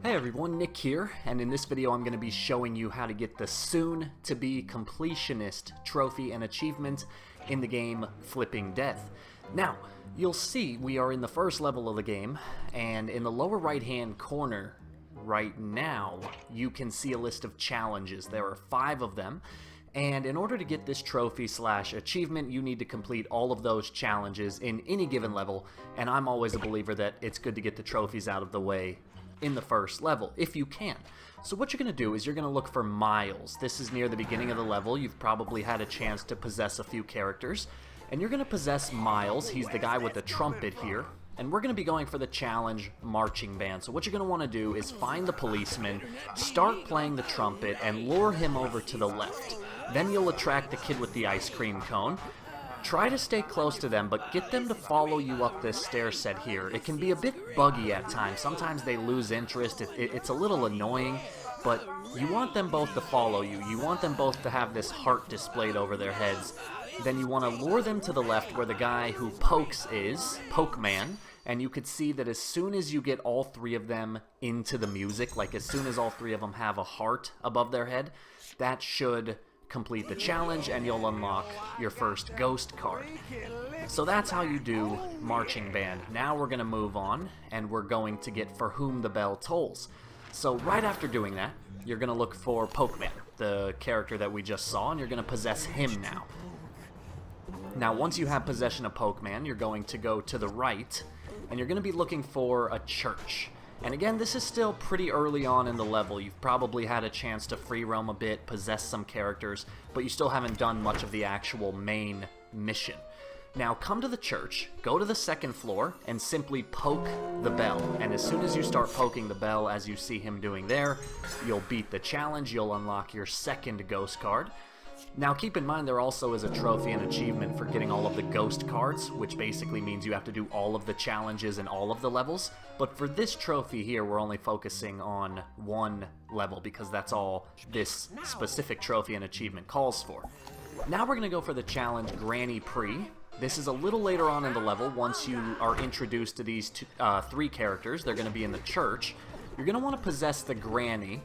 Hey everyone, Nick here, and in this video I'm going to be showing you how to get the Soon-To-Be-Completionist trophy and achievement in the game Flipping Death. Now, you'll see we are in the first level of the game, and in the lower right hand corner right now you can see a list of challenges. There are 5 of them, and in order to get this trophy slash achievement you need to complete all of those challenges in any given level, and I'm always a believer that it's good to get the trophies out of the way in the first level, if you can. So what you're going to do is you're going to look for Miles. This is near the beginning of the level. You've probably had a chance to possess a few characters, and you're going to possess Miles. He's the guy with the trumpet here, and we're going to be going for the challenge Marching Band. So what you're going to want to do is find the policeman, start playing the trumpet, and lure him over to the left. Then you'll attract the kid with the ice cream cone. Try to stay close to them, but get them to follow you up this stair set here. It can be a bit buggy at times. Sometimes they lose interest. It's a little annoying, but you want them both to follow you. You want them both to have this heart displayed over their heads. Then you want to lure them to the left where the guy who pokes is, Pokeman, and you could see that as soon as you get all 3 of them into the music, like as soon as all 3 of them have a heart above their head, that should complete the challenge and you'll unlock your first ghost card. So that's how you do Marching Band. Now we're going to move on and we're going to get For Whom the Bell Tolls. So right after doing that, you're going to look for Pokeman, the character that we just saw, and you're going to possess him now. Now once you have possession of Pokeman, you're going to go to the right and you're going to be looking for a church. And again, this is still pretty early on in the level. You've probably had a chance to free roam a bit, possess some characters, but you still haven't done much of the actual main mission. Now come to the church, go to the 2nd floor, and simply poke the bell. And as soon as you start poking the bell, as you see him doing there, you'll beat the challenge, you'll unlock your 2nd ghost card. Now keep in mind there also is a trophy and achievement for getting all of the ghost cards, which basically means you have to do all of the challenges in all of the levels. But for this trophy here, we're only focusing on 1 level because that's all this specific trophy and achievement calls for. Now we're going to go for the challenge Granny Prix. This is a little later on in the level. Once you are introduced to these 3 characters, they're going to be in the church. You're going to want to possess the Granny,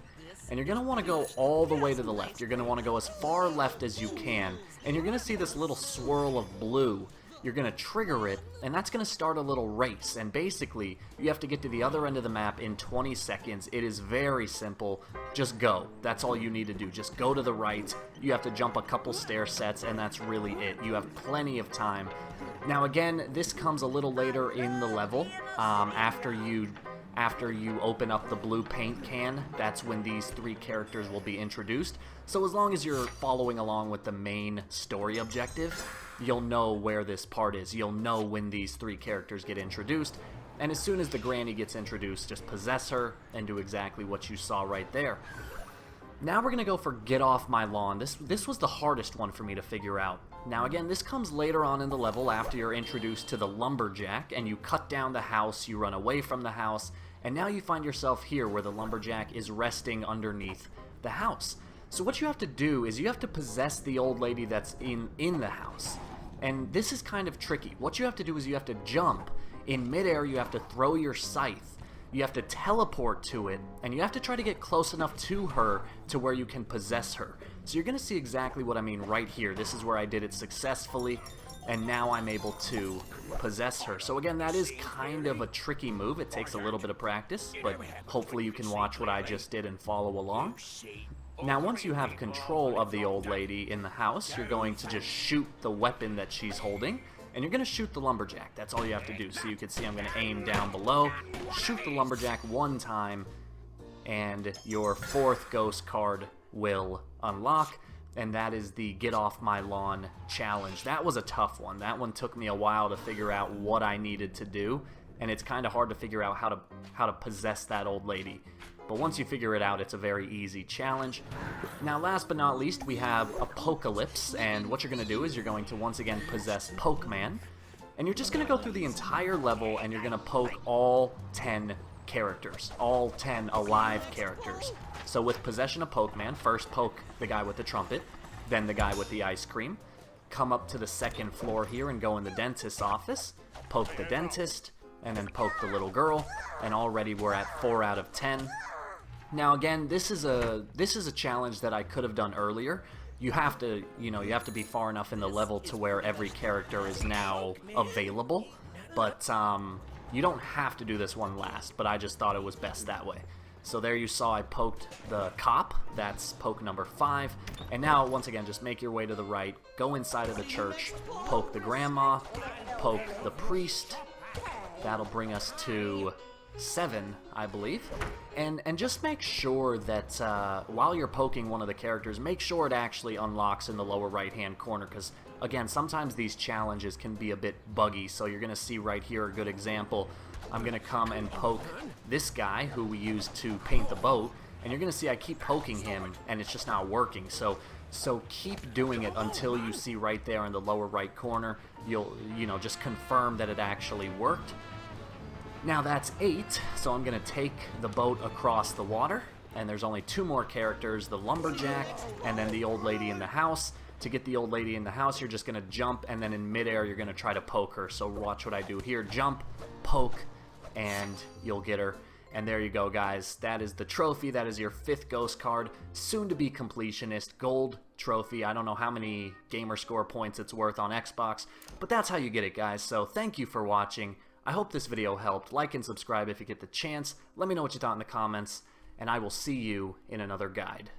and you're going to want to go all the way to the left. You're going to want to go as far left as you can, and you're going to see this little swirl of blue. You're going to trigger it, and that's going to start a little race, and basically, you have to get to the other end of the map in 20 seconds. It is very simple. Just go. That's all you need to do. Just go to the right. You have to jump a couple stair sets, and that's really it. You have plenty of time. Now again, this comes a little later in the level, after you open up the blue paint can. That's when these 3 characters will be introduced. So as long as you're following along with the main story objective, you'll know where this part is. You'll know when these 3 characters get introduced. And as soon as the Granny gets introduced, just possess her and do exactly what you saw right there. Now we're going to go for Get Off My Lawn. This was the hardest one for me to figure out. Now again, this comes later on in the level after you're introduced to the lumberjack and you cut down the house, you run away from the house, and now you find yourself here where the lumberjack is resting underneath the house. So what you have to do is you have to possess the old lady that's in the house. And this is kind of tricky. What you have to do is you have to jump. In midair, you have to throw your scythe. You have to teleport to it, and you have to try to get close enough to her to where you can possess her. So you're going to see exactly what I mean right here. This is where I did it successfully, and now I'm able to possess her. So again, that is kind of a tricky move. It takes a little bit of practice, but hopefully you can watch what I just did and follow along. Now once you have control of the old lady in the house, you're going to just shoot the weapon that she's holding, and you're going to shoot the lumberjack. That's all you have to do. So you can see I'm going to aim down below, shoot the lumberjack 1 time, and your 4th ghost card will unlock, and that is the Get Off My Lawn challenge. That was a tough one. That one took me a while to figure out what I needed to do, and it's kind of hard to figure out how to possess that old lady. But once you figure it out, it's a very easy challenge. Now last but not least, we have Apokealypse, and what you're going to do is you're going to once again possess Pokeman, and you're just going to go through the entire level and you're going to poke all 10 characters, all 10 alive characters. So with possession of Pokeman, first poke the guy with the trumpet, then the guy with the ice cream, come up to the 2nd floor here and go in the dentist's office, poke the dentist, and then poke the little girl, and already we're at 4 out of 10. Now again, this is a challenge that I could have done earlier. You have to, you have to be far enough in the level to where every character is now available, but you don't have to do this one last, but I just thought it was best that way. So there you saw I poked the cop, that's poke number 5, and now once again just make your way to the right, go inside of the church, poke the grandma, poke the priest, that'll bring us to 7, I believe, and just make sure that while you're poking one of the characters, make sure it actually unlocks in the lower right hand corner, because again, sometimes these challenges can be a bit buggy. So you're gonna see right here a good example. I'm gonna come and poke this guy who we used to paint the boat, and you're gonna see I keep poking him and it's just not working. So keep doing it until you see right there in the lower right corner, you'll just confirm that it actually worked. Now that's 8, so I'm going to take the boat across the water, and there's only 2 more characters, the lumberjack and then the old lady in the house. To get the old lady in the house, you're just going to jump, and then in midair you're going to try to poke her. So watch what I do here, jump, poke, and you'll get her. And there you go, guys. That is the trophy. That is your 5th ghost card, Soon-To-Be-Completionist, gold trophy. I don't know how many gamer score points it's worth on Xbox, but that's how you get it, guys. So thank you for watching. I hope this video helped. Like and subscribe if you get the chance. Let me know what you thought in the comments, and I will see you in another guide.